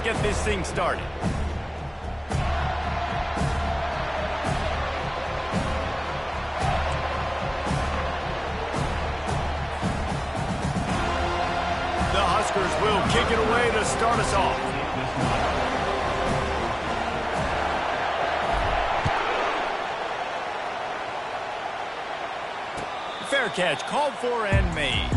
get this thing started. The Huskers will kick it away to start us off. Fair catch called for and made.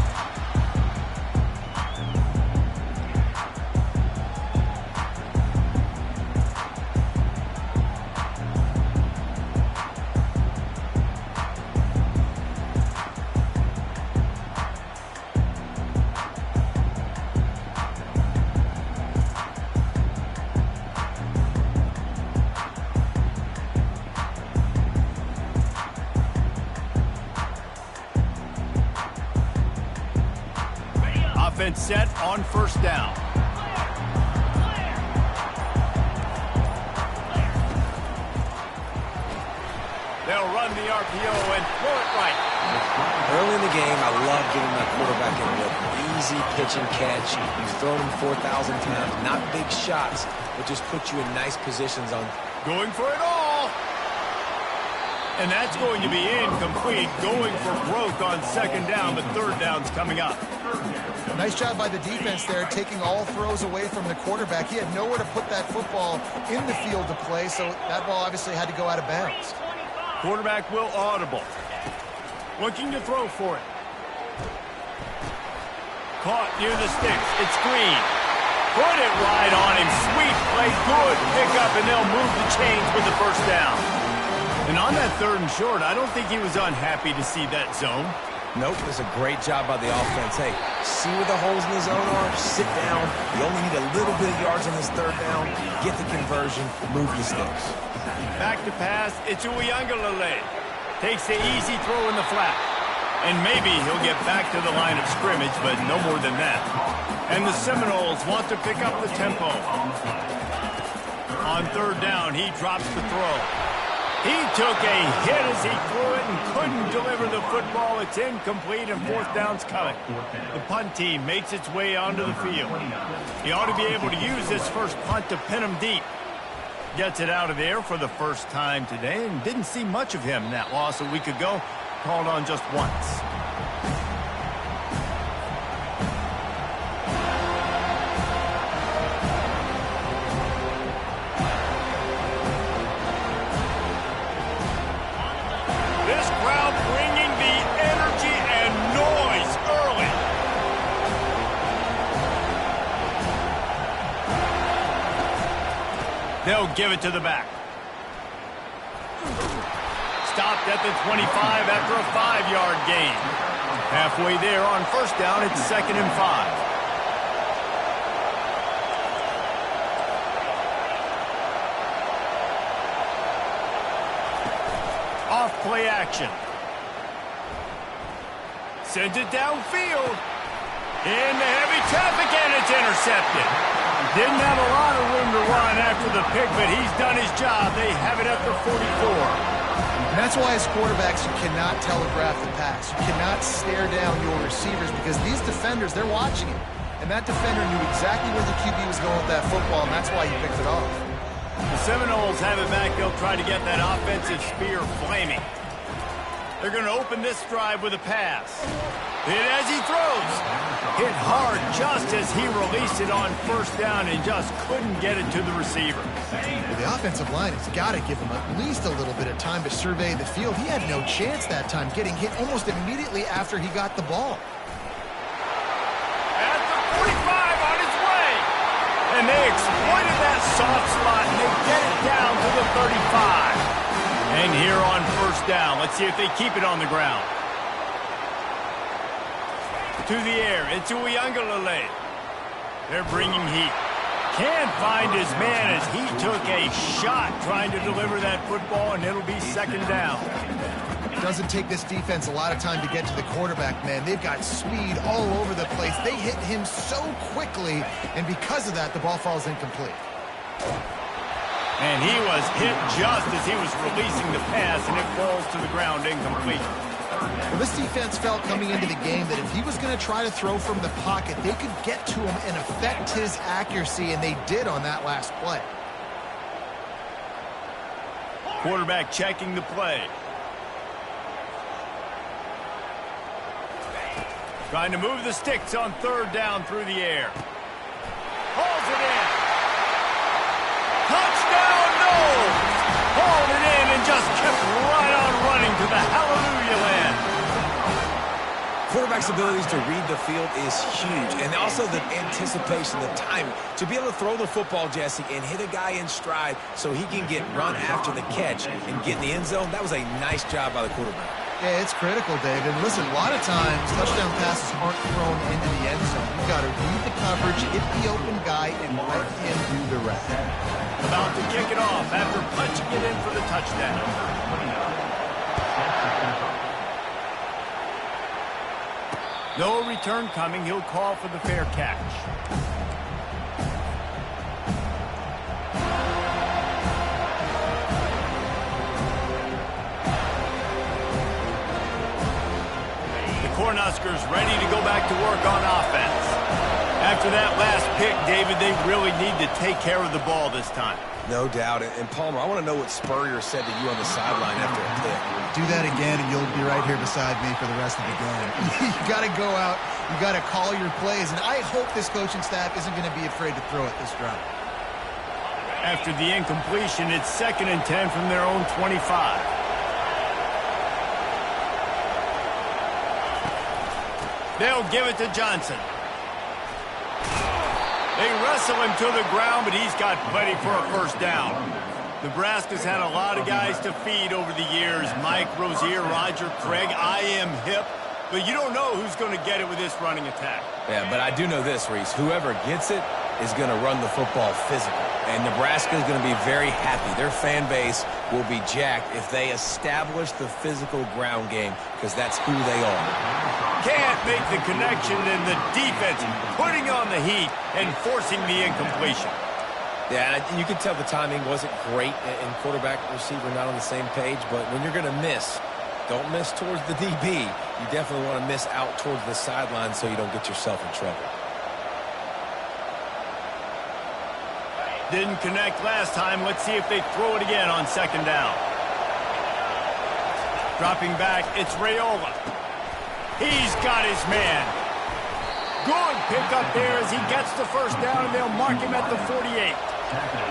Offense set on first down. They'll run the RPO and throw it right. Early in the game, I love giving my quarterback a look. Easy pitch and catch. You've thrown him 4,000 times. Not big shots, but just put you in nice positions on. Going for it all. And that's going to be incomplete. Going for broke on second down, but third down's coming up. Nice job by the defense there, taking all throws away from the quarterback. He had nowhere to put that football in the field to play, so that ball obviously had to go out of bounds. Quarterback will audible. Looking to throw for it. Caught near the sticks. It's Green. Put it right on him. Sweet play. Good pickup, and they'll move the chains with the first down. And on that third and short, I don't think he was unhappy to see that zone. Nope, it's a great job by the offense. Hey, see where the holes in the zone are? Sit down. You only need a little bit of yards on this third down. Get the conversion. Move the sticks. Back to pass. It's Uiagalelei. Takes the easy throw in the flat. And maybe he'll get back to the line of scrimmage, but no more than that. And the Seminoles want to pick up the tempo. On third down, he drops the throw. He took a hit as he threw it and couldn't deliver the football. It's incomplete and fourth down's coming. The punt team makes its way onto the field. He ought to be able to use this first punt to pin him deep. Gets it out of there for the first time today and didn't see much of him in that loss a week ago. Called on just once. They'll give it to the back. Stopped at the 25 after a 5-yard gain. Halfway there on first down, it's 2nd and 5. Off play action. Sends it downfield. In the heavy traffic, and it's intercepted. Didn't have a lot of room to run after the pick, but he's done his job. They have it at the 44. And that's why as quarterbacks you cannot telegraph the pass. You cannot stare down your receivers because these defenders, they're watching it. And that defender knew exactly where the QB was going with that football, and that's why he picked it off. The Seminoles have it back. They'll try to get that offensive spear flaming. They're going to open this drive with a pass. Hit as he throws. Hit hard just as he released it on first down and just couldn't get it to the receiver. Well, the offensive line has got to give him at least a little bit of time to survey the field. He had no chance that time, getting hit almost immediately after he got the ball. At the 45 on its way. And they exploited that soft spot, and they get it down to the 35. And here on first down, let's see if they keep it on the ground. To the air, it's Uiagalelei. They're bringing heat. Can't find his man as he took a shot trying to deliver that football, and it'll be 2nd down. It doesn't take this defense a lot of time to get to the quarterback, man. They've got speed all over the place. They hit him so quickly, and because of that, the ball falls incomplete. And he was hit just as he was releasing the pass, and it falls to the ground incomplete. Well, this defense felt coming into the game that if he was going to try to throw from the pocket, they could get to him and affect his accuracy, and they did on that last play. Quarterback checking the play. Trying to move the sticks on third down through the air. Hauls it in. Touchdown, no! Hauled it in and just kept right on running to the hallelujah land. Quarterback's abilities to read the field is huge, and also the anticipation, the timing. To be able to throw the football, Jesse, and hit a guy in stride so he can get run after the catch and get in the end zone, that was a nice job by the quarterback. Yeah, it's critical, David. Listen, a lot of times touchdown passes aren't thrown into the end zone. You've got to read the coverage, hit the open guy, and let him do the rest. About to kick it off after punching it in for the touchdown. No return coming. He'll call for the fair catch. The Cornhuskers ready to go back to work on offense. After that last pick, David, they really need to take care of the ball this time. No doubt. And Palmer, I want to know what Spurrier said to you on the sideline after a pick. Do that again, and you'll be right here beside me for the rest of the game. You got to go out. You got to call your plays, and I hope this coaching staff isn't going to be afraid to throw it this drive. After the incompletion, it's 2nd and 10 from their own 25. They'll give it to Johnson. They wrestle him to the ground, but he's got plenty for a first down. Nebraska's had a lot of guys to feed over the years. Mike Rozier, Roger Craig, I am hip. But you don't know who's going to get it with this running attack. Yeah, but I do know this, Reese. Whoever gets it is going to run the football physical. And Nebraska is going to be very happy. Their fan base will be jacked if they establish the physical ground game, because that's who they are. Can't make the connection, and the defense putting on the heat and forcing the incompletion. Yeah, you can tell the timing wasn't great, and quarterback and receiver not on the same page. But when you're going to miss, don't miss towards the DB. You definitely want to miss out towards the sideline so you don't get yourself in trouble. Didn't connect last time. Let's see if they throw it again on 2nd down. Dropping back, it's Raiola. He's got his man. Good pickup there as he gets the first down, and they'll mark him at the 48.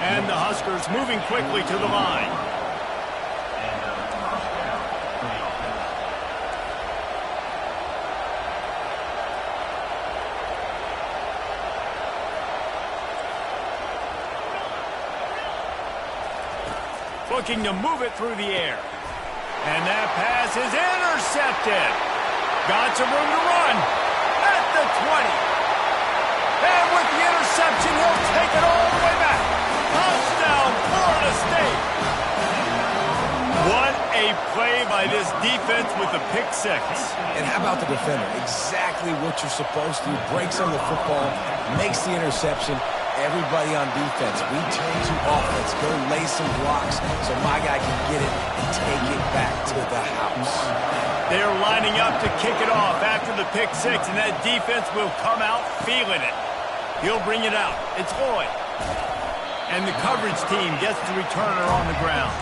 And the Huskers moving quickly to the line. Looking to move it through the air. And that pass is intercepted. Got some room to run at the 20. And with the interception, he'll take it all the way back. Touchdown, Florida State. What a play by this defense with the pick six. And how about the defender? Exactly what you're supposed to do. Breaks on the football, makes the interception. Everybody on defense, we turn to offense. Go lay some blocks so my guy can get it and take it back to the house. They're lining up to kick it off after the pick six, and that defense will come out feeling it. He'll bring it out. It's Lloyd. And the coverage team gets the returner on the ground.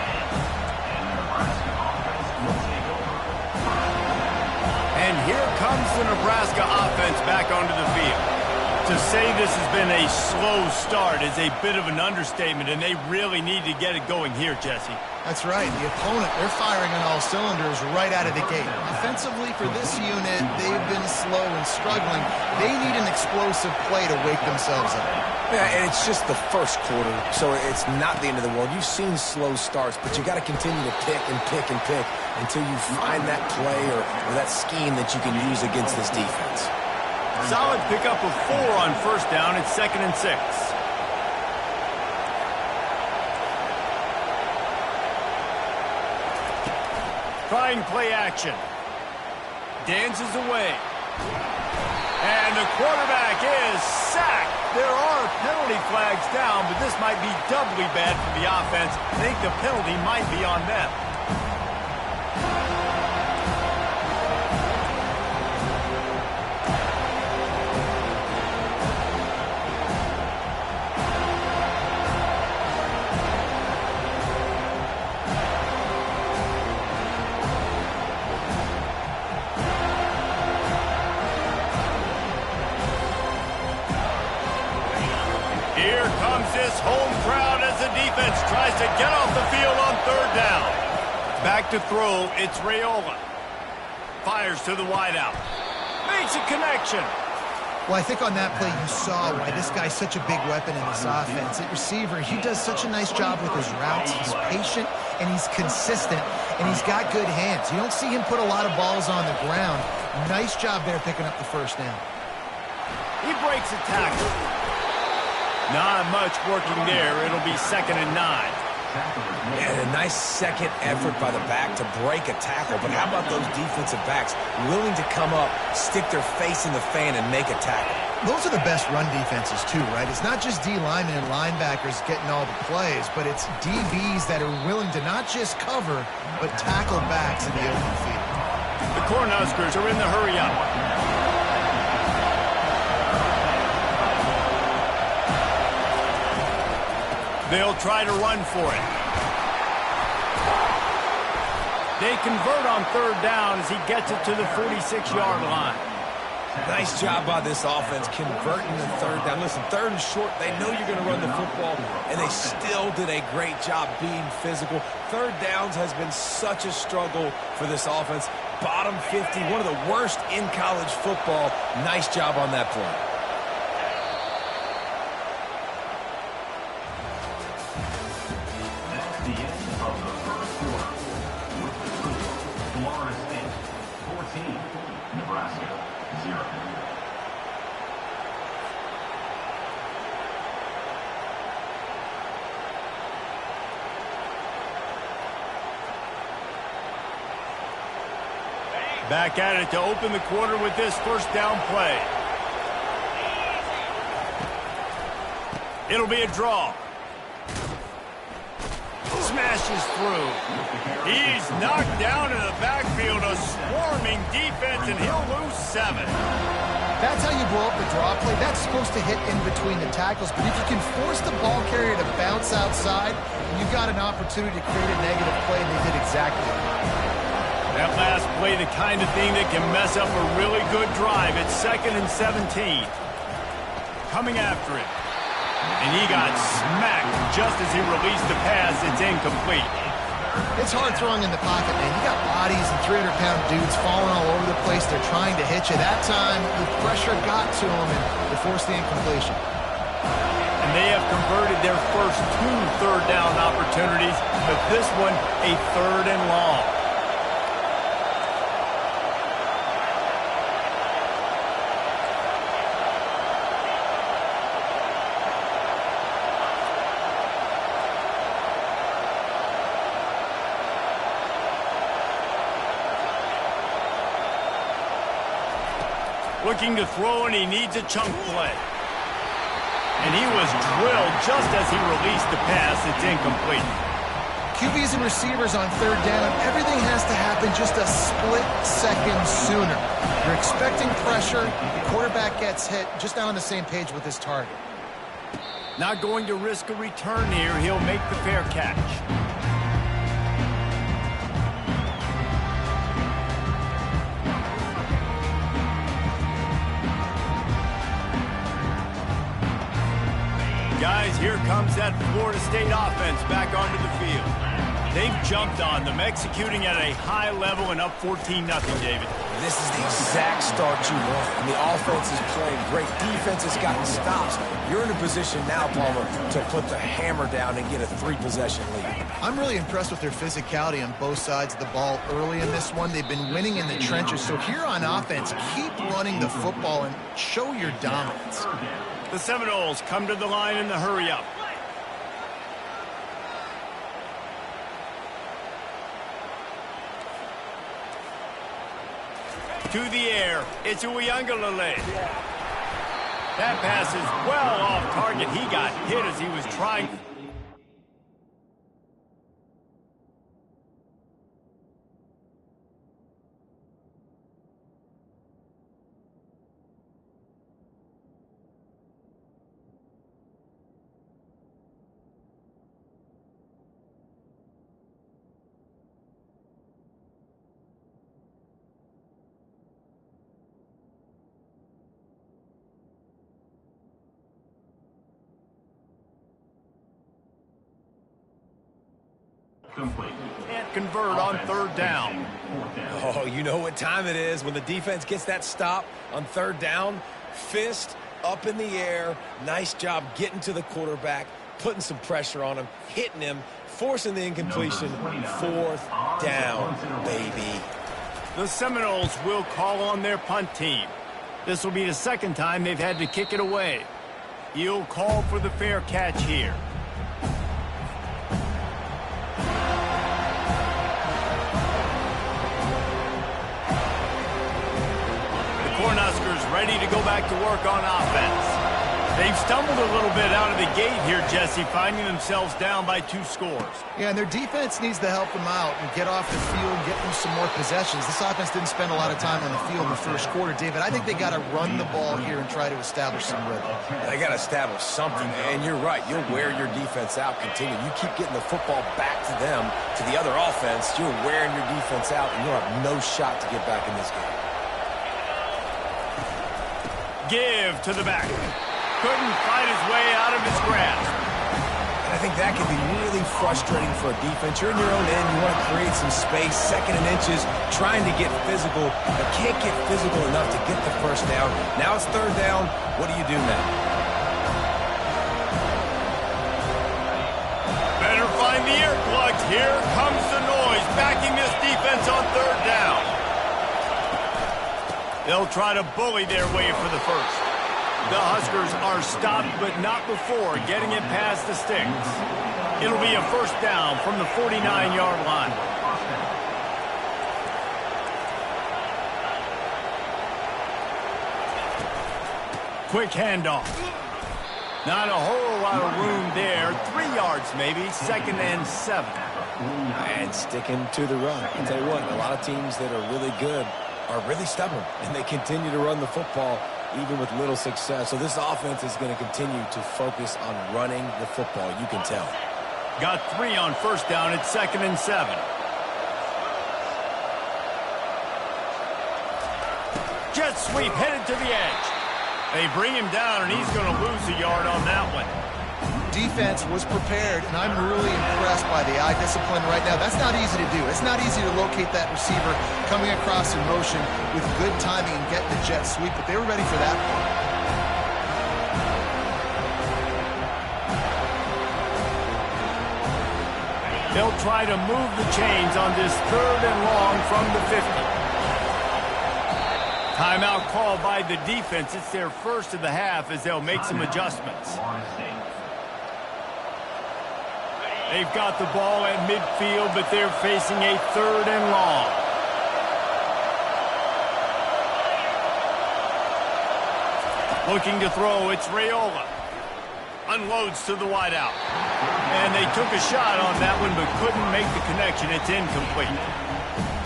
And here comes the Nebraska offense back onto the field. To say this has been a slow start is a bit of an understatement, and they really need to get it going here, Jesse. That's right. The opponent, they're firing on all cylinders right out of the gate. Offensively, for this unit, they've been slow and struggling. They need an explosive play to wake themselves up. Yeah, and it's just the first quarter, so it's not the end of the world. You've seen slow starts, but you got to continue to pick and pick and pick until you find that play or that scheme that you can use against this defense. Solid pickup of 4 on first down. It's 2nd and 6. Trying play action. Dances away. And the quarterback is sacked. There are penalty flags down, but this might be doubly bad for the offense. I think the penalty might be on them. Here comes this home crowd as the defense tries to get off the field on third down. Back to throw, it's Raiola. Fires to the wideout. Makes a connection. Well, I think on that play you saw why this guy's such a big weapon in this offense. At receiver, he does such a nice job with his routes. He's patient, and he's consistent, and he's got good hands. You don't see him put a lot of balls on the ground. Nice job there picking up the first down. He breaks a tackle. Not much working there. It'll be 2nd and 9. And a nice second effort by the back to break a tackle. But how about those defensive backs willing to come up, stick their face in the fan, and make a tackle? Those are the best run defenses, too, right? It's not just D linemen and linebackers getting all the plays, but it's DBs that are willing to not just cover, but tackle backs in the open field. The Cornhuskers are in the hurry-up. They'll try to run for it. They convert on third down as he gets it to the 46-yard line. Nice job by this offense converting the third down. Listen, 3rd and short, they know you're going to run the football, and they still did a great job being physical. 3rd downs has been such a struggle for this offense. Bottom 50, one of the worst in college football. Nice job on that play. Back at it to open the quarter with this first down play. It'll be a draw. Smashes through. He's knocked down in the backfield. A swarming defense, and he'll lose 7. That's how you blow up the draw play. That's supposed to hit in between the tackles. But if you can force the ball carrier to bounce outside, you've got an opportunity to create a negative play, and they did exactly that. That last play, the kind of thing that can mess up a really good drive. It's 2nd and 17. Coming after it. And he got smacked just as he released the pass. It's incomplete. It's hard throwing in the pocket, man. You got bodies and 300-pound dudes falling all over the place. They're trying to hit you. That time, the pressure got to him, and they forced the incompletion. And they have converted their first 2 third-down opportunities, but this one a 3rd and long. Looking to throw, and he needs a chunk play. And he was drilled just as he released the pass. It's incomplete. QBs and receivers on third down, everything has to happen just a split second sooner. You're expecting pressure, the quarterback gets hit, just not on the same page with his target. Not going to risk a return here. He'll make the fair catch. Guys, here comes that Florida State offense back onto the field. They've jumped on them, executing at a high level and up 14-0, David. This is the exact start you want. And the offense is playing great. Defense has gotten stops. You're in a position now, Palmer, to put the hammer down and get a 3-possession lead. I'm really impressed with their physicality on both sides of the ball early in this one. They've been winning in the trenches. So here on offense, keep running the football and show your dominance. The Seminoles come to the line in the hurry-up. To the air, it's Uiagalelei. That pass is well off target. He got hit as he was trying. Can't convert on third down. Oh, you know what time it is when the defense gets that stop on third down. Fist up in the air. Nice job getting to the quarterback, putting some pressure on him, hitting him, forcing the incompletion. Fourth down, baby. The Seminoles will call on their punt team. This will be the second time they've had to kick it away. He'll call for the fair catch here. Cornhuskers ready to go back to work on offense. They've stumbled a little bit out of the gate here, Jesse, finding themselves down by 2 scores. Yeah, and their defense needs to help them out and get off the field and get them some more possessions. This offense didn't spend a lot of time on the field in the first quarter, David. I think they got to run the ball here and try to establish some rhythm. They got to establish something, and you're right. You'll wear your defense out. Continue. You keep getting the football back to them, to the other offense. You're wearing your defense out, and you'll have no shot to get back in this game. Give to the back. Couldn't fight his way out of his grasp. And I think that can be really frustrating for a defense. You're in your own end. You want to create some space, second and inches, trying to get physical, but can't get physical enough to get the first down. Now it's third down. What do you do now? Better find the earplugs. Here comes the noise, backing this defense on third down. They'll try to bully their way for the first. The Huskers are stopped, but not before getting it past the sticks. It'll be a first down from the 49-yard line. Quick handoff. Not a whole lot of room there. 3 yards maybe, 2nd and 7. And sticking to the run. I'll tell you what, a lot of teams that are really good are really stubborn, and they continue to run the football even with little success. So this offense is going to continue to focus on running the football. You can tell. Got 3 on first down at 2nd and 7. Jet sweep headed to the edge. They bring him down, and he's going to lose a yard on that one. Defense was prepared, and I'm really impressed by the eye discipline right now. That's not easy to do. It's not easy to locate that receiver coming across in motion with good timing and getting the jet sweep, but they were ready for that part. They'll try to move the chains on this 3rd and long from the 50. Timeout called by the defense. It's their first of the half as they'll make some adjustments. They've got the ball at midfield, but they're facing a 3rd and long. Looking to throw, it's Raiola. Unloads to the wideout. And they took a shot on that one, but couldn't make the connection. It's incomplete.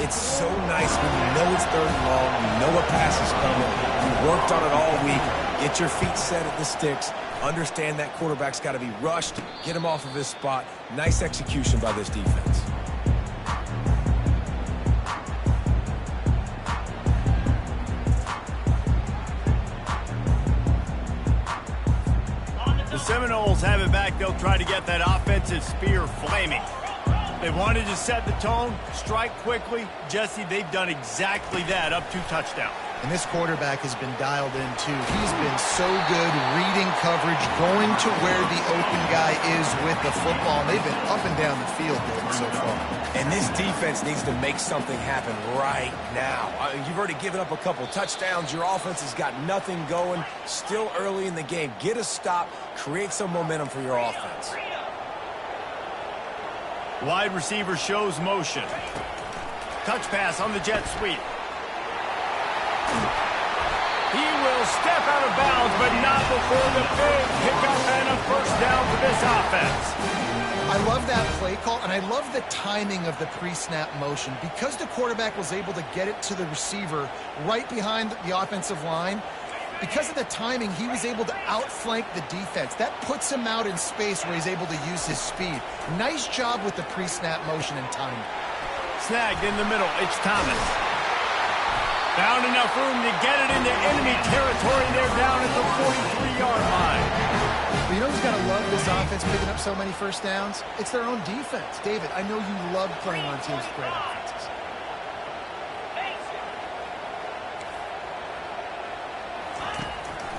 It's so nice when you know it's 3rd and long, you know a pass is coming, you worked on it all week, get your feet set at the sticks, understand that quarterback's got to be rushed, get him off of his spot. Nice execution by this defense. The Seminoles have it back. They'll try to get that offensive spear flaming. They wanted to set the tone, strike quickly. Jesse, they've done exactly that, up 2 touchdowns. And this quarterback has been dialed in, too. He's been so good reading coverage, going to where the open guy is with the football. And they've been up and down the field, David, so far. And this defense needs to make something happen right now. You've already given up a couple touchdowns. Your offense has got nothing going. Still early in the game. Get a stop. Create some momentum for your offense. Wide receiver shows motion. Touch pass on the jet sweep. He will step out of bounds, but not before the big pickup and a first down for this offense. I love that play call, and I love the timing of the pre-snap motion. Because the quarterback was able to get it to the receiver right behind the offensive line, because of the timing, he was able to outflank the defense. That puts him out in space where he's able to use his speed. Nice job with the pre-snap motion and timing. Snagged in the middle. It's Thomas. Found enough room to get it into enemy territory. They're down at the 43-yard line. You You know who's got to love this offense picking up so many first downs? It's their own defense. David, I know you love playing on teams with great offenses.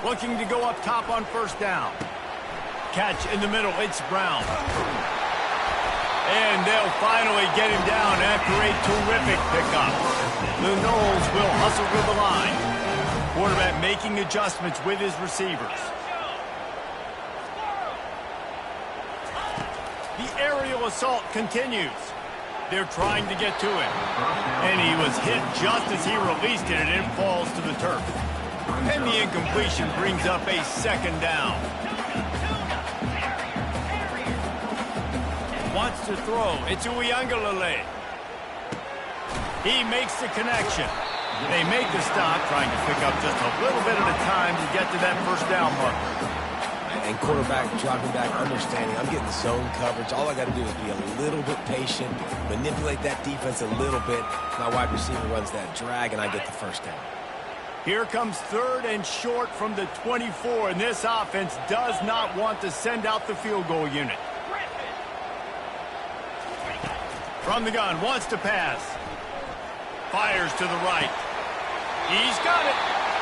Looking to go up top on first down. Catch in the middle, it's Brown. And they'll finally get him down after a terrific pickup. The Noles will hustle to the line. Quarterback making adjustments with his receivers. The aerial assault continues. They're trying to get to him. And he was hit just as he released it, and it falls to the turf. And the incompletion brings up a second down. Wants to throw. It's Uiagalelei. He makes the connection. They make the stop, trying to pick up just a little bit at a time to get to that first down marker. And quarterback dropping back, understanding I'm getting zone coverage. All I got to do is be a little bit patient, manipulate that defense a little bit. My wide receiver runs that drag, and I get the first down. Here comes third and short from the 24, and this offense does not want to send out the field goal unit. From the gun, wants to pass. Fires to the right. He's got it.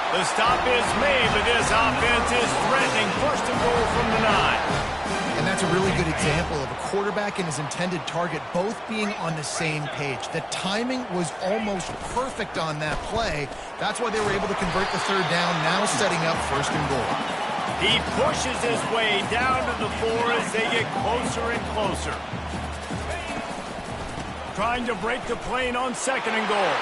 The stop is made, but this offense is threatening. First and goal from the 9. And that's a really good example of a quarterback and his intended target both being on the same page. The timing was almost perfect on that play. That's why they were able to convert the third down, now setting up first and goal. He pushes his way down to the 4 as they get closer and closer. Trying to break the plane on second and goal.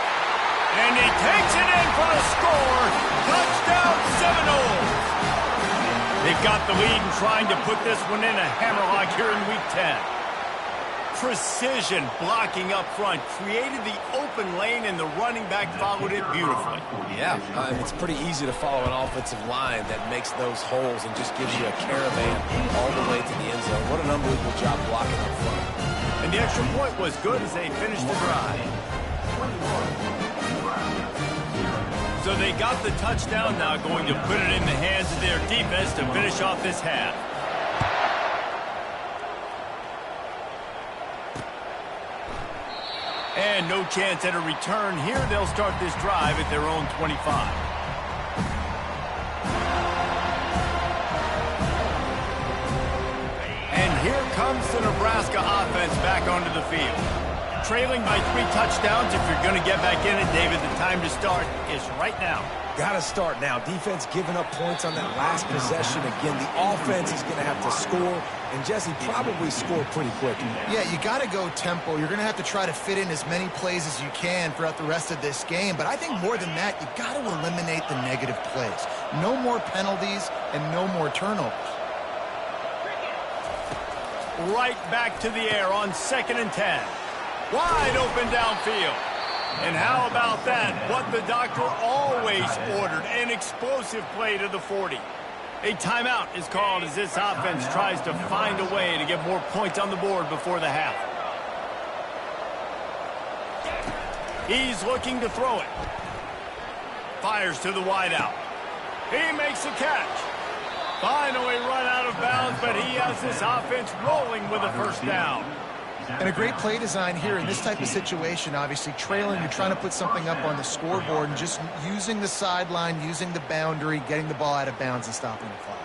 And he takes it in for a score. Touchdown, Seminoles. They've got the lead and trying to put this one in a hammerlock here in Week 10. Precision blocking up front created the open lane, and the running back followed it beautifully. Yeah, it's pretty easy to follow an offensive line that makes those holes and just gives you a caravan all the way to the end zone. What an unbelievable job blocking up front. And the extra point was good as they finished the drive. So they got the touchdown, now going to put it in the hands of their defense to finish off this half. And no chance at a return here. They'll start this drive at their own 25. And here comes the Nebraska offense back onto the field. Trailing by 3 touchdowns. If you're going to get back in it, David, the time to start is right now. Got to start now. Defense giving up points on that last possession. Again, the offense is going to have to score, and Jesse probably score pretty quick. Yeah, you got to go tempo. You're going to have to try to fit in as many plays as you can throughout the rest of this game. But I think more than that, you got to eliminate the negative plays. No more penalties and no more turnovers. Right back to the air on 2nd and 10. Wide open downfield. And how about that? What the doctor always ordered, an explosive play to the 40. A timeout is called as this offense tries to find a way to get more points on the board before the half. He's looking to throw it. Fires to the wideout. He makes a catch. Finally run out of bounds, but he has this offense rolling with a first down. And a great play design here in this type of situation. Obviously, trailing, you're trying to put something up on the scoreboard and just using the sideline, using the boundary, getting the ball out of bounds and stopping the clock.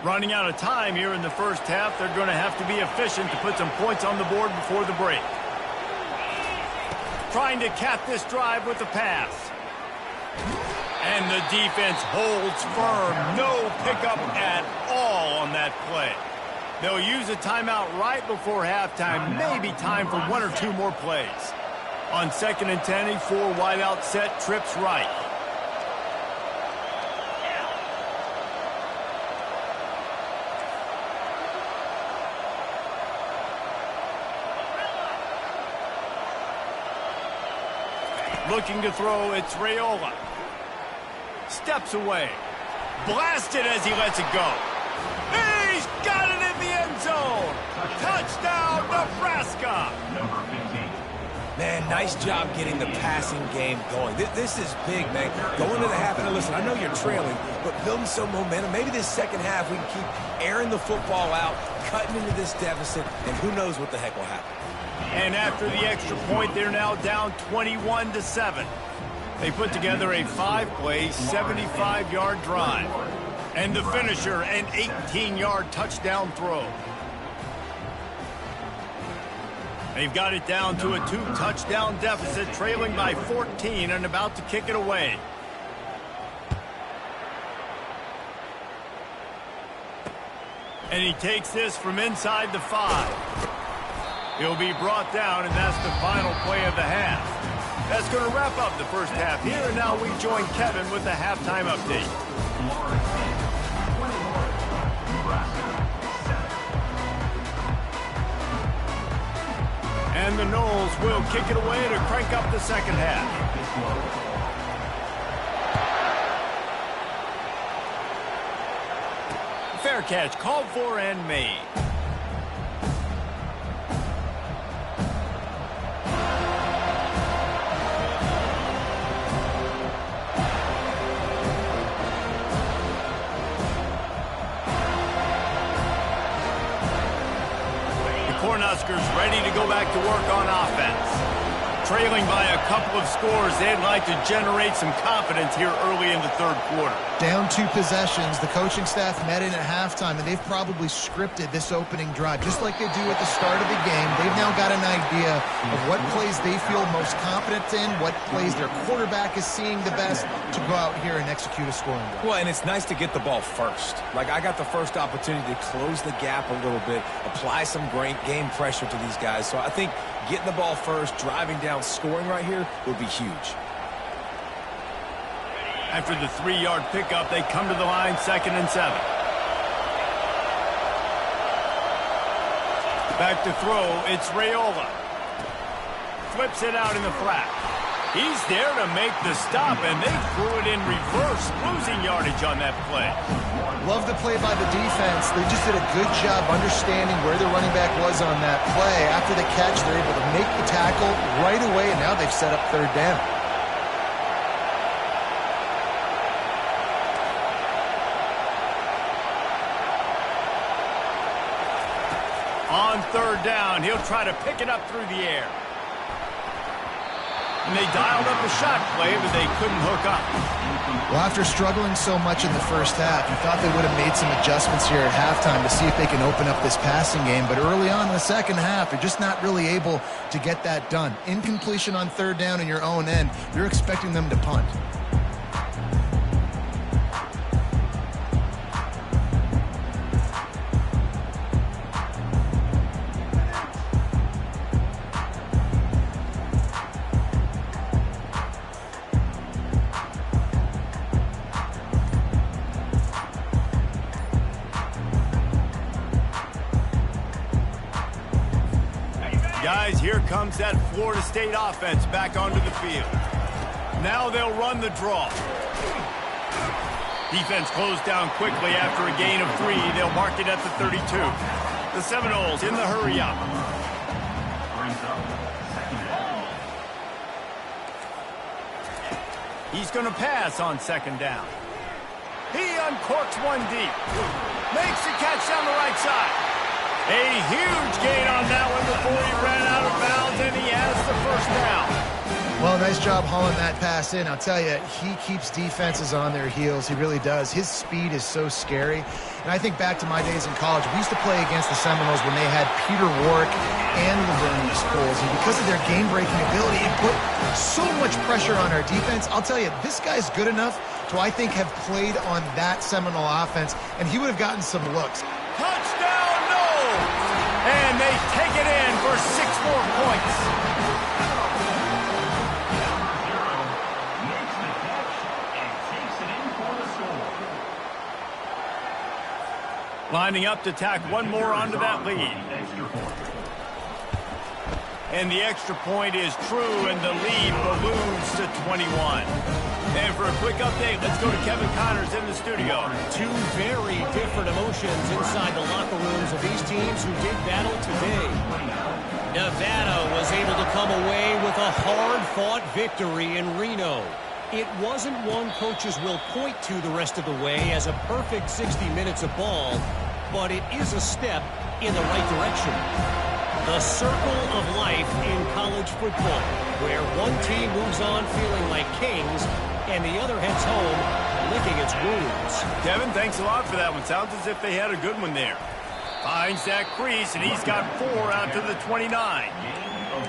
Running out of time here in the first half. They're going to have to be efficient to put some points on the board before the break. Trying to cap this drive with a pass. And the defense holds firm. No pickup at all on that play. They'll use a timeout right before halftime. Maybe time for 1 or 2 more plays. On 2nd and 10, a 4 wideout set, trips right. Looking to throw, it's Raiola. Steps away. Blasted as he lets it go. He's got it in the end zone. Touchdown, Nebraska. Man, nice job getting the passing game going. This is big, man. Going to the half, and listen, I know you're trailing, but building some momentum. Maybe this second half we can keep airing the football out, cutting into this deficit, and who knows what the heck will happen. And after the extra point, they're now down 21-7. They put together a 5-play, 75-yard drive. And the finisher, an 18-yard touchdown throw. They've got it down to a 2-touchdown deficit, trailing by 14 and about to kick it away. And he takes this from inside the 5. He'll be brought down, and that's the final play of the half. That's going to wrap up the first half here, and now we join Kevin with the halftime update. And the Noles will kick it away to crank up the second half. Fair catch called for and made. Cornhuskers ready to go back to work on offense. Trailing by a couple of scores, they'd like to generate some confidence here early in the third quarter. Down 2 possessions, the coaching staff met in at halftime, and they've probably scripted this opening drive. Just like they do at the start of the game, they've now got an idea of what plays they feel most confident in, what plays their quarterback is seeing the best to go out here and execute a scoring drive. Well, and it's nice to get the ball first. Like, I got the first opportunity to close the gap a little bit, apply some great game pressure to these guys. So I think getting the ball first, driving down, scoring right here will be huge. After the 3-yard pickup, they come to the line, 2nd and 7. Back to throw, it's Raiola. Flips it out in the flat. He's there to make the stop, and they threw it in reverse, losing yardage on that play. Love the play by the defense. They just did a good job understanding where the running back was on that play. After the catch, they're able to make the tackle right away, and now they've set up 3rd down. On 3rd down, he'll try to pick it up through the air. And they dialed up a shot play, but they couldn't hook up. Well, after struggling so much in the first half, you thought they would have made some adjustments here at halftime to see if they can open up this passing game. But early on in the second half, they're just not really able to get that done. Incompletion on 3rd down in your own end, you're expecting them to punt. Guys, here comes that Florida State offense back onto the field. Now they'll run the draw. Defense closed down quickly after a gain of 3. They'll mark it at the 32. The Seminoles in the hurry up. He's going to pass on 2nd down. He uncorks one deep. Makes the catch down the right side. A huge gain on that one before he ran out of bounds, and he has the 1st down. Well, nice job hauling that pass in. I'll tell you, he keeps defenses on their heels. He really does. His speed is so scary. And I think back to my days in college. We used to play against the Seminoles when they had Peter Warrick and Laverne Scholes. And because of their game-breaking ability, it put so much pressure on our defense. I'll tell you, this guy's good enough to, I think, have played on that Seminole offense, and he would have gotten some looks. Touchdown, Noles! And they take it in for 6 more points. Lining up to tack one more onto that lead. And the extra point is true, and the lead balloons to 21. And for a quick update, let's go to Kevin Connors in the studio. Two very different emotions inside the locker rooms of these teams who did battle today. Nevada was able to come away with a hard-fought victory in Reno. It wasn't one coaches will point to the rest of the way as a perfect 60 minutes of ball, but it is a step in the right direction. The circle of life in college football, where one team moves on feeling like kings and the other heads home licking its wounds. Kevin, thanks a lot for that one. Sounds as if they had a good one there. Finds that crease, and he's got 4 out to the 29.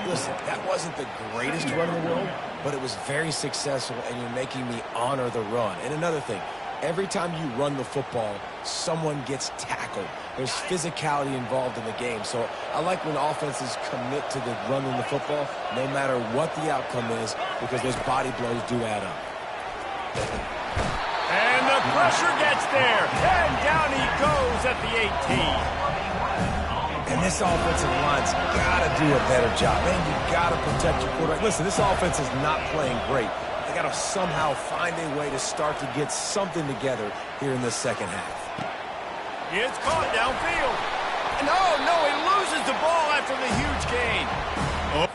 Listen, that wasn't the greatest run in the world, but it was very successful, and you're making me honor the run. And another thing, every time you run the football, someone gets tackled. There's physicality involved in the game. So I like when offenses commit to the running the football, no matter what the outcome is, because those body blows do add up. And the pressure gets there, and down he goes at the 18. And this offensive line's got to do a better job. Man, you got to protect your quarterback. Listen, this offense is not playing great. They got to somehow find a way to start to get something together here in this second half. It's caught downfield. No, he loses the ball after the huge gain. Oh.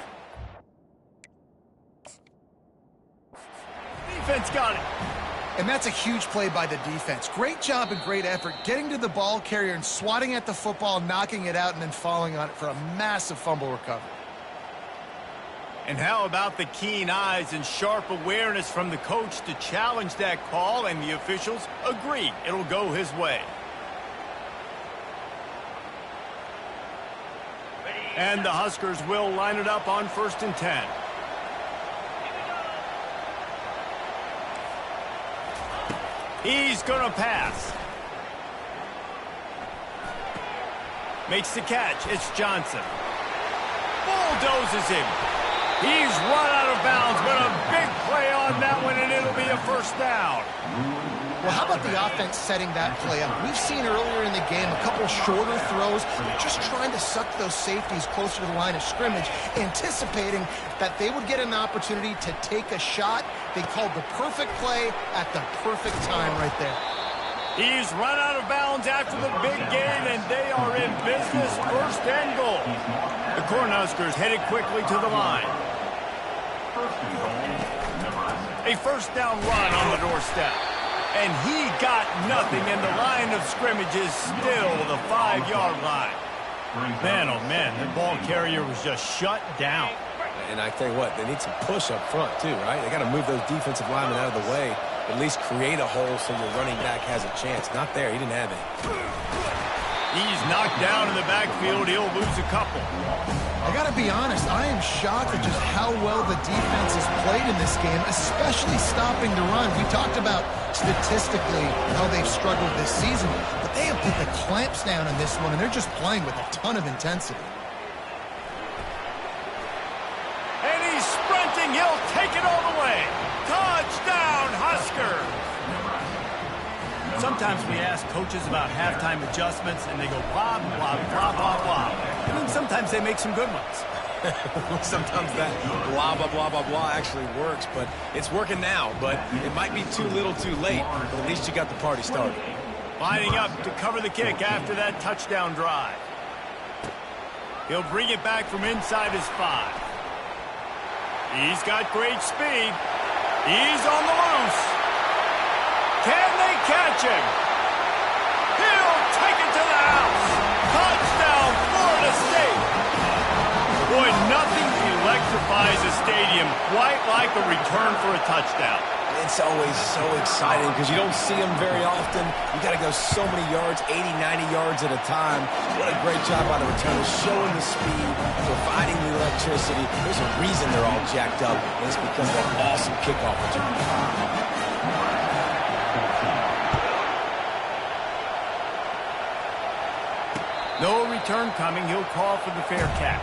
Defense got it. And that's a huge play by the defense. Great job and great effort getting to the ball carrier and swatting at the football, knocking it out, and then falling on it for a massive fumble recovery. And how about the keen eyes and sharp awareness from the coach to challenge that call, and the officials agree it'll go his way. And the Huskers will line it up on 1st and 10. He's going to pass. Makes the catch. It's Johnson. Bulldozes him. He's run out of bounds, but a big play on that one, and it'll be a 1st down. Well, how about the offense setting that play up? We've seen earlier in the game a couple shorter throws. They're just trying to suck those safeties closer to the line of scrimmage, anticipating that they would get an opportunity to take a shot. They called the perfect play at the perfect time right there. He's run out of bounds after the big gain, and they are in business. 1st and goal. The Cornhuskers headed quickly to the line. A 1st down run on the doorstep. And he got nothing, and the line of scrimmage is still the 5-yard line. Man, oh man, the ball carrier was just shut down. And I tell you what, they need some push up front too, right? They got to move those defensive linemen out of the way, at least create a hole so your running back has a chance. Not there, he didn't have it. He's knocked down in the backfield. He'll lose a couple. I got to be honest, I am shocked at just how well the defense has played in this game, especially stopping the run. We talked about statistically how they've struggled this season, but they have put the clamps down on this one, and they're just playing with a ton of intensity. And he's sprinting. He'll take it all the way. Touchdown, Husker! Sometimes we ask coaches about halftime adjustments, and they go blah, blah, blah, blah, blah. And then sometimes they make some good ones. Sometimes that blah, blah, blah, blah, blah actually works, but it's working now. But it might be too little too late, but at least you got the party started. Lining up to cover the kick after that touchdown drive. He'll bring it back from inside his 5. He's got great speed. He's on the loose. Can they catch him? He'll take it to the house. Touchdown, Florida State. Boy, nothing electrifies a stadium quite like a return for a touchdown. It's always so exciting because you don't see them very often. You got to go so many yards, 80, 90 yards at a time. What a great job by the returners, showing the speed, providing the electricity. There's a reason they're all jacked up, and it's because of that awesome kickoff return. No return coming. He'll call for the fair catch.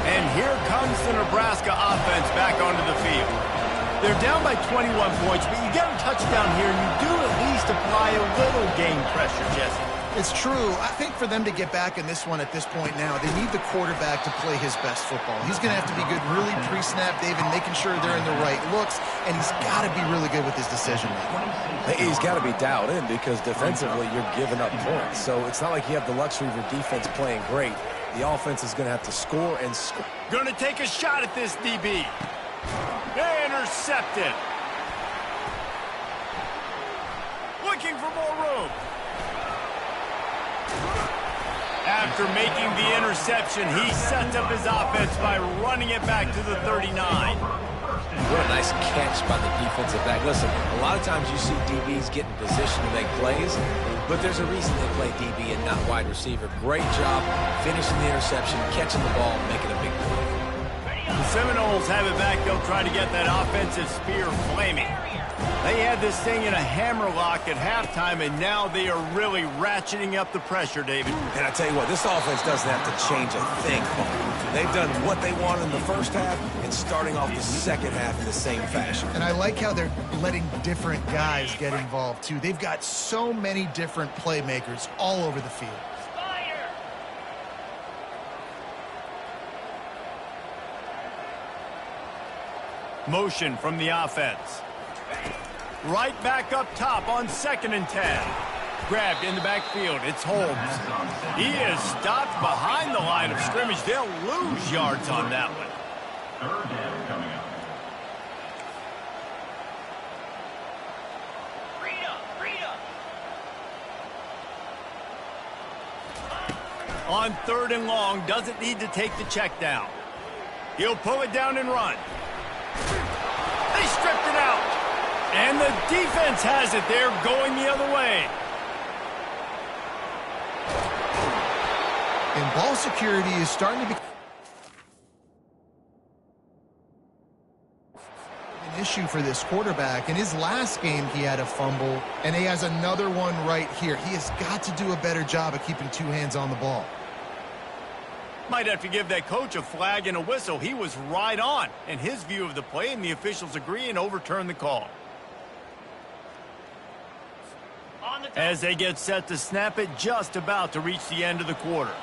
And here comes the Nebraska offense back onto the field. They're down by 21 points, but you get a touchdown here, and you do at least apply a little game pressure, Jesse. It's true. I think for them to get back in this one at this point now, they need the quarterback to play his best football. He's going to have to be good really pre-snap, David, making sure they're in the right looks, and he's got to be really good with his decision-making. He's got to be dialed in because defensively you're giving up points. So it's not like you have the luxury of your defense playing great. The offense is going to have to score and score. Going to take a shot at this DB. Intercepted. Looking for more room. After making the interception, he sets up his offense by running it back to the 39. What a nice catch by the defensive back. Listen, a lot of times you see DBs get in position to make plays, but there's a reason they play DB and not wide receiver. Great job finishing the interception, catching the ball, making a big play. The Seminoles have it back. They'll try to get that offensive spear flaming. They had this thing in a hammerlock at halftime, and now they are really ratcheting up the pressure, David. And I tell you what, this offense doesn't have to change a thing. They've done what they wanted in the first half and starting off the second half in the same fashion. And I like how they're letting different guys get involved, too. They've got so many different playmakers all over the field. Motion from the offense. Right back up top on 2nd and 10. Grabbed in the backfield. It's Holmes. He is stopped behind the line of scrimmage. They'll lose yards on that one. Third down coming up. On 3rd and long, doesn't need to take the check down. He'll pull it down and run. They stripped it out. And the defense has it. They're going the other way. And ball security is starting to be an issue for this quarterback. In his last game, he had a fumble, and he has another one right here. He has got to do a better job of keeping two hands on the ball. Might have to give that coach a flag and a whistle. He was right on in his view of the play, and the officials agree and overturn the call. As they get set to snap it, just about to reach the end of the quarter.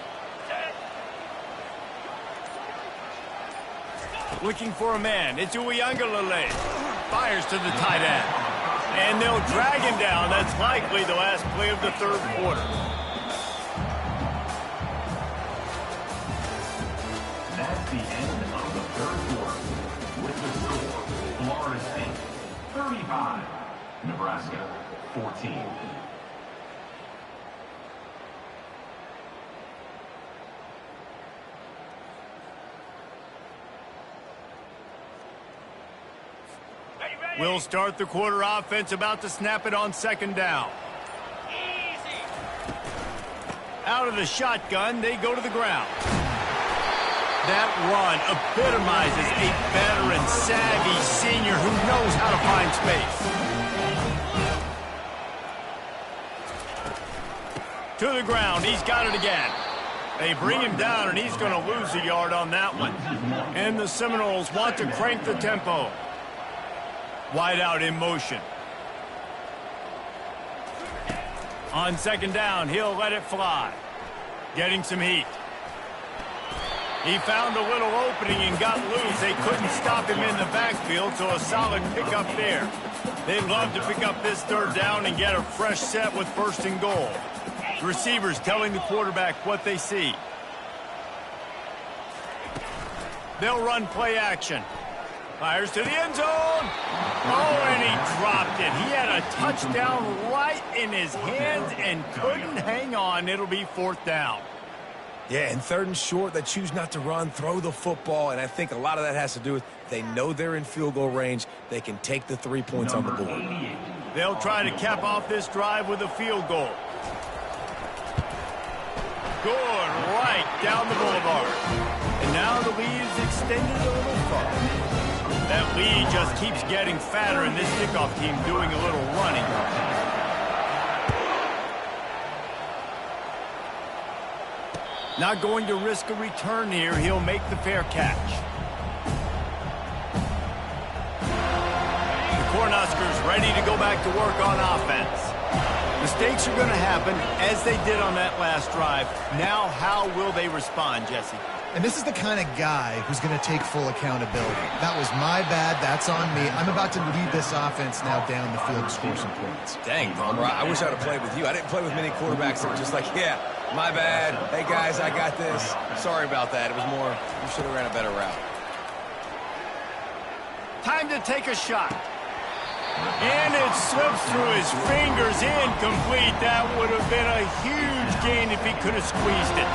Looking for a man. It's Uiagalelei. Fires to the tight end. And they'll drag him down. That's likely the last play of the 3rd quarter. That's the end of the 3rd quarter. With the score, Florida State 35, Nebraska 14. We'll start the quarter offense, about to snap it on 2nd down. Easy. Out of the shotgun, they go to the ground. That run epitomizes a veteran, savvy senior who knows how to find space. To the ground, he's got it again. They bring him down, and he's going to lose a yard on that one. And the Seminoles want to crank the tempo. Wide out in motion. On 2nd down, he'll let it fly. Getting some heat. He found a little opening and got loose. They couldn't stop him in the backfield, so a solid pickup there. They'd love to pick up this 3rd down and get a fresh set with 1st and goal. The receivers telling the quarterback what they see. They'll run play action. Fires to the end zone. Oh, and he dropped it. He had a touchdown right in his hands and couldn't hang on. It'll be 4th down. Yeah, and 3rd and short, they choose not to run, throw the football, and I think a lot of that has to do with they know they're in field goal range. They can take the 3 points on the board. They'll try to cap off this drive with a field goal. Good, right down the boulevard. And now the lead is extended a little further. That lead just keeps getting fatter, and this kickoff team doing a little running. Not going to risk a return here. He'll make the fair catch. ready to go back to work on offense. Mistakes are going to happen, as they did on that last drive. Now, how will they respond, Jesse? And this is the kind of guy who's going to take full accountability. That was my bad. That's on me. I'm about to lead this offense now down the field to score some points. Dang, Palmer, I wish I'd have played with you. I didn't play with many quarterbacks that were just like, yeah, my bad. Hey, guys, I got this. Sorry about that. It was more, you should have ran a better route. Time to take a shot. And it slips through his fingers, incomplete. That would have been a huge gain if he could have squeezed it.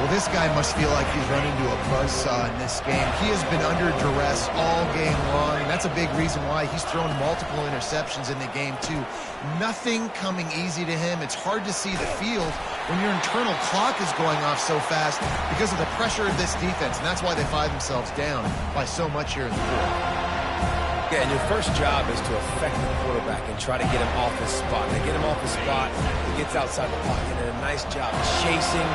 Well, this guy must feel like he's run into a buzzsaw in this game. He has been under duress all game long, and that's a big reason why he's thrown multiple interceptions in the game, too. Nothing coming easy to him. It's hard to see the field when your internal clock is going off so fast because of the pressure of this defense, and that's why they find themselves down by so much here in the fourth. Yeah, and your first job is to affect the quarterback and try to get him off his spot. They get him off his spot, he gets outside the pocket, and a nice job chasing,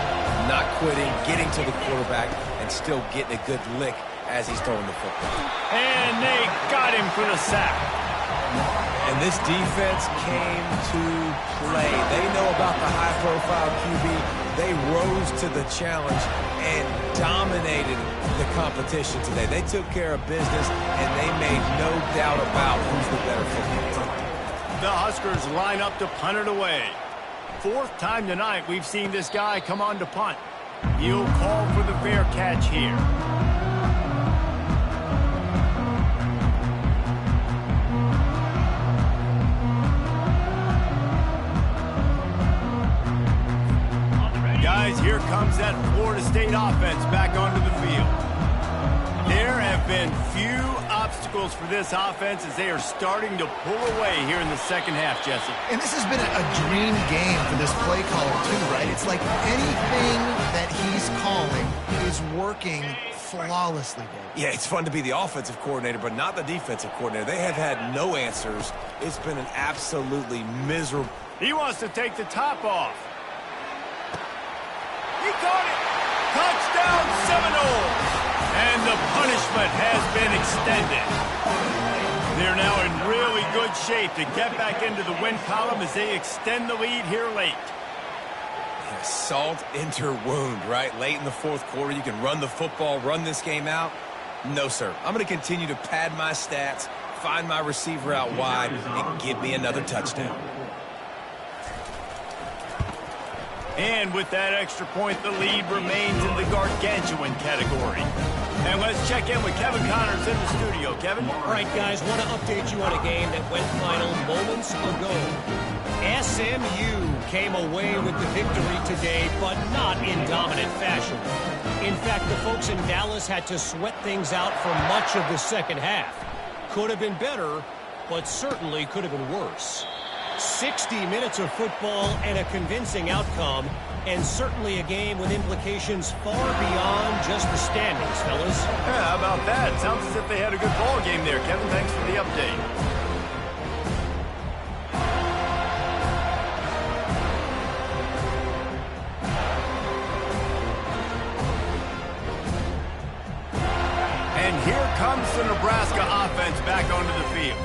not quitting, getting to the quarterback, and still getting a good lick as he's throwing the football. And they got him for the sack. And this defense came to play. They know about the high-profile QB. They rose to the challenge and dominated the competition today. They took care of business, and they made no doubt about who's the better football team. The Huskers line up to punt it away. Fourth time tonight we've seen this guy come on to punt. He'll call for the fair catch here. Guys, here comes that Florida State offense back onto the field. There have been few obstacles for this offense as they are starting to pull away here in the second half, Jesse. And this has been a dream game for this play caller, too, right? It's like anything that he's calling is working flawlessly, Dave. Yeah, it's fun to be the offensive coordinator, but not the defensive coordinator. They have had no answers. It's been an absolutely miserable... He wants to take the top off. He caught it. Touchdown Seminoles. And the punishment has been extended. They're now in really good shape to get back into the win column as they extend the lead here late. Yeah, salt into your wound, right? Late in the fourth quarter, you can run the football, run this game out. No, sir. I'm going to continue to pad my stats, find my receiver out wide, and give me another touchdown. And with that extra point, the lead remains in the gargantuan category. And let's check in with Kevin Connors in the studio. Kevin? All right, guys, want to update you on a game that went final moments ago. SMU came away with the victory today, but not in dominant fashion. In fact, the folks in Dallas had to sweat things out for much of the second half. Could have been better, but certainly could have been worse. 60 minutes of football and a convincing outcome, and certainly a game with implications far beyond just the standings, fellas. Yeah, how about that? Sounds as if they had a good ball game there, Kevin. Thanks for the update. And here comes the Nebraska offense back onto the field.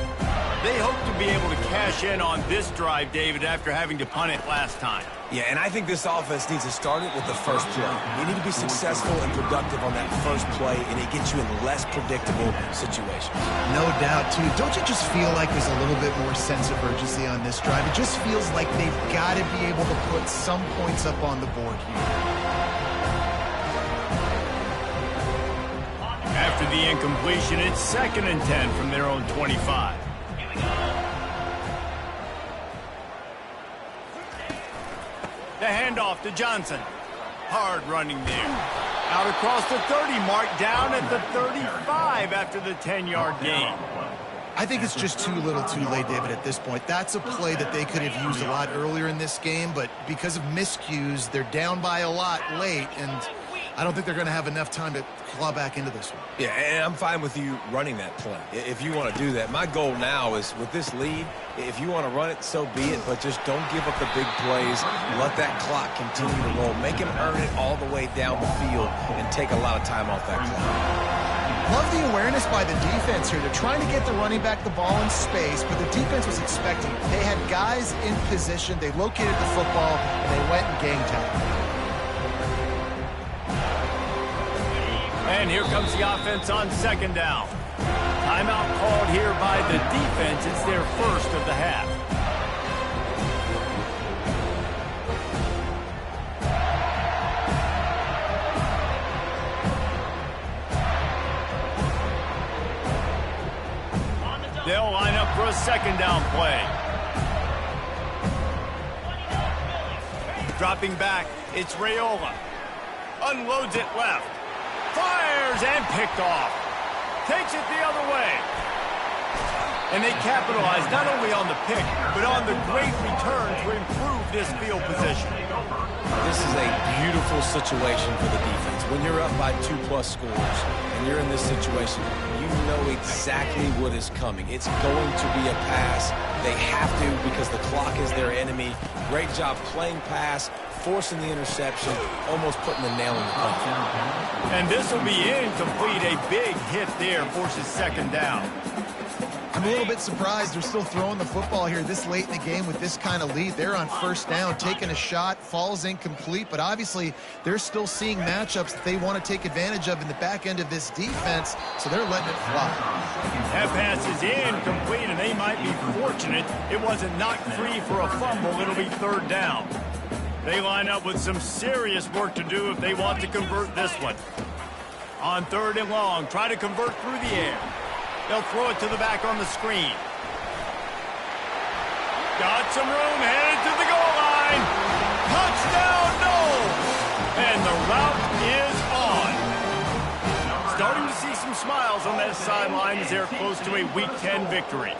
They hope to be able to cash in on this drive, David, after having to punt it last time. Yeah, and I think this offense needs to start it with the first play. You need to be successful and productive on that first play, and it gets you in less predictable situations. No doubt, too. Don't you just feel like there's a little bit more sense of urgency on this drive? It just feels like they've got to be able to put some points up on the board here. After the incompletion, it's 2nd and 10 from their own 25. The handoff to Johnson. Hard running there. Out across the 30 mark, down at the 35 after the 10-yard gain. I think it's just too little too late, David, at this point. That's a play that they could have used a lot earlier in this game, but because of miscues, they're down by a lot late, and I don't think they're going to have enough time to claw back into this one. Yeah, and I'm fine with you running that play if you want to do that. My goal now is with this lead, if you want to run it, so be it, but just don't give up the big plays. Let that clock continue to roll. Make him earn it all the way down the field and take a lot of time off that clock. Love the awareness by the defense here. They're trying to get the running back the ball in space, but the defense was expecting it. They had guys in position. They located the football, and they went and gang tacked. And here comes the offense on second down. Timeout called here by the defense. It's their first of the half. They'll line up for a second down play. Dropping back, it's Raiola. Unloads it left. Fires and picked off. Takes it the other way. And they capitalize not only on the pick, but on the great return to improve this field position. This is a beautiful situation for the defense. When you're up by 2+ scores and you're in this situation, you know exactly what is coming. It's going to be a pass. They have to because the clock is their enemy. Great job playing pass, forcing the interception, almost putting the nail in the coffin. And this will be incomplete. A big hit there forces second down. I'm a little bit surprised they're still throwing the football here this late in the game with this kind of lead. They're on first down, taking a shot, falls incomplete, but obviously they're still seeing matchups that they want to take advantage of in the back end of this defense, so they're letting it fly. That pass is incomplete, and they might be fortunate it wasn't knocked free for a fumble. It'll be third down. They line up with some serious work to do if they want to convert this one. On third and long, try to convert through the air. They'll throw it to the back on the screen. Got some room, headed to the goal line. Touchdown, no! And the route is on. Starting to see some smiles on that sideline as they're close to a Week 10 victory.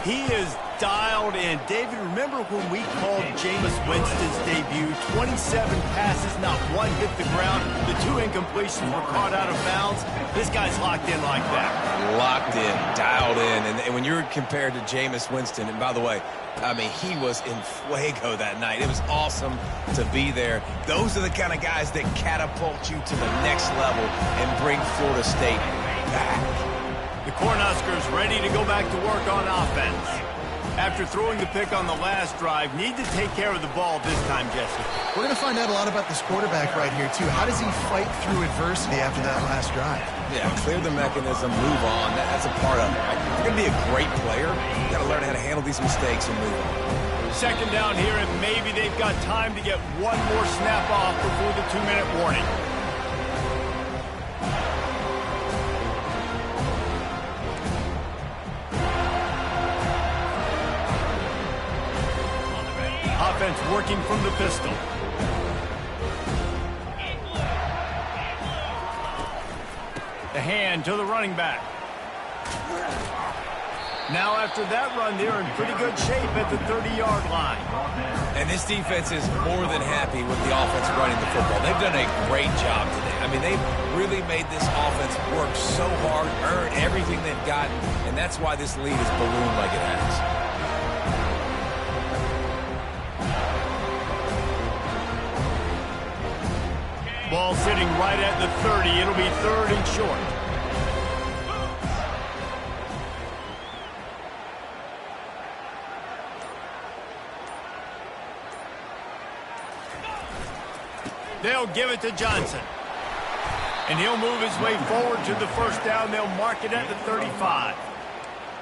He is dialed in. David, remember when we called Jameis Winston's debut? 27 passes, not one hit the ground. The 2 incompletions were caught out of bounds. This guy's locked in like that. Locked in, dialed in. And when you're compared to Jameis Winston, and by the way, I mean, he was in fuego that night. It was awesome to be there. Those are the kind of guys that catapult you to the next level and bring Florida State back. The Cornhuskers ready to go back to work on offense. After throwing the pick on the last drive, need to take care of the ball this time, Jesse. We're going to find out a lot about this quarterback right here, too. How does he fight through adversity after that last drive? Yeah, clear the mechanism, move on. That's a part of it. Right? If you're going to be a great player, you got to learn how to handle these mistakes and move on. Second down here, and maybe they've got time to get one more snap off before the 2-minute warning. Offense working from the pistol. The hand to the running back. Now after that run, they're in pretty good shape at the 30-yard line. And this defense is more than happy with the offense running the football. They've done a great job today. I mean, they've really made this offense work so hard, earn everything they've gotten, and that's why this lead is ballooned like it has. Ball sitting right at the 30. It'll be third and short. They'll give it to Johnson. And he'll move his way forward to the first down. They'll mark it at the 35.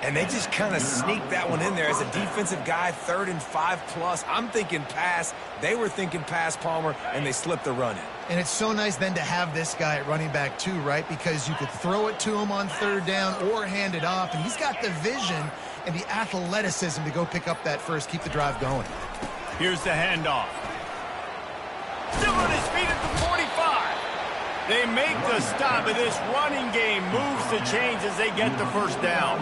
And they just kind of sneaked that one in there as a defensive guy, 3rd and 5+. I'm thinking pass. They were thinking pass, Palmer, and they slipped the run in. And it's so nice then to have this guy at running back too, right? Because you could throw it to him on third down or hand it off. And he's got the vision and the athleticism to go pick up that first, keep the drive going. Here's the handoff. Still on his feet at the 45. They make the stop, and this running game moves the chains as they get the first down.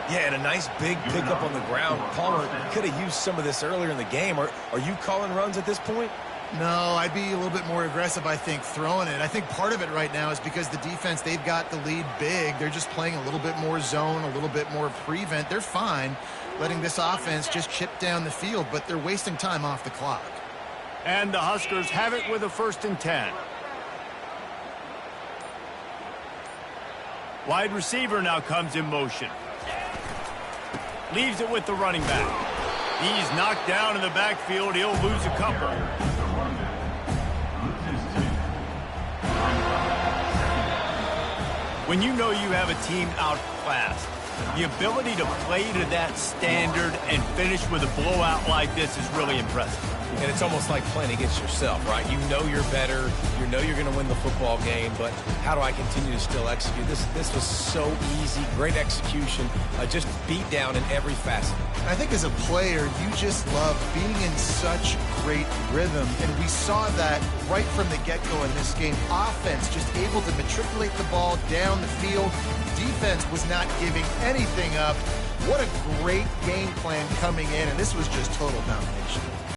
Yeah, and a nice big pickup on the ground. Palmer could have used some of this earlier in the game. Are you calling runs at this point? No, I'd be a little bit more aggressive, I think, throwing it. I think part of it right now is because the defense, they've got the lead big. They're just playing a little bit more zone, a little bit more prevent. They're fine letting this offense just chip down the field, but they're wasting time off the clock. And the Huskers have it with a 1st and 10. Wide receiver now comes in motion. Leaves it with the running back. He's knocked down in the backfield. He'll lose a couple. When you know you have a team outclassed, the ability to play to that standard and finish with a blowout like this is really impressive. And it's almost like playing against yourself, right? You know you're better. You know you're going to win the football game, but how do I continue to still execute? This was so easy. Great execution. Just beat down in every facet. I think as a player, you just love being in such great rhythm, and we saw that right from the get-go in this game. Offense just able to matriculate the ball down the field. Defense was not giving anything up. What a great game plan coming in, and this was just total domination.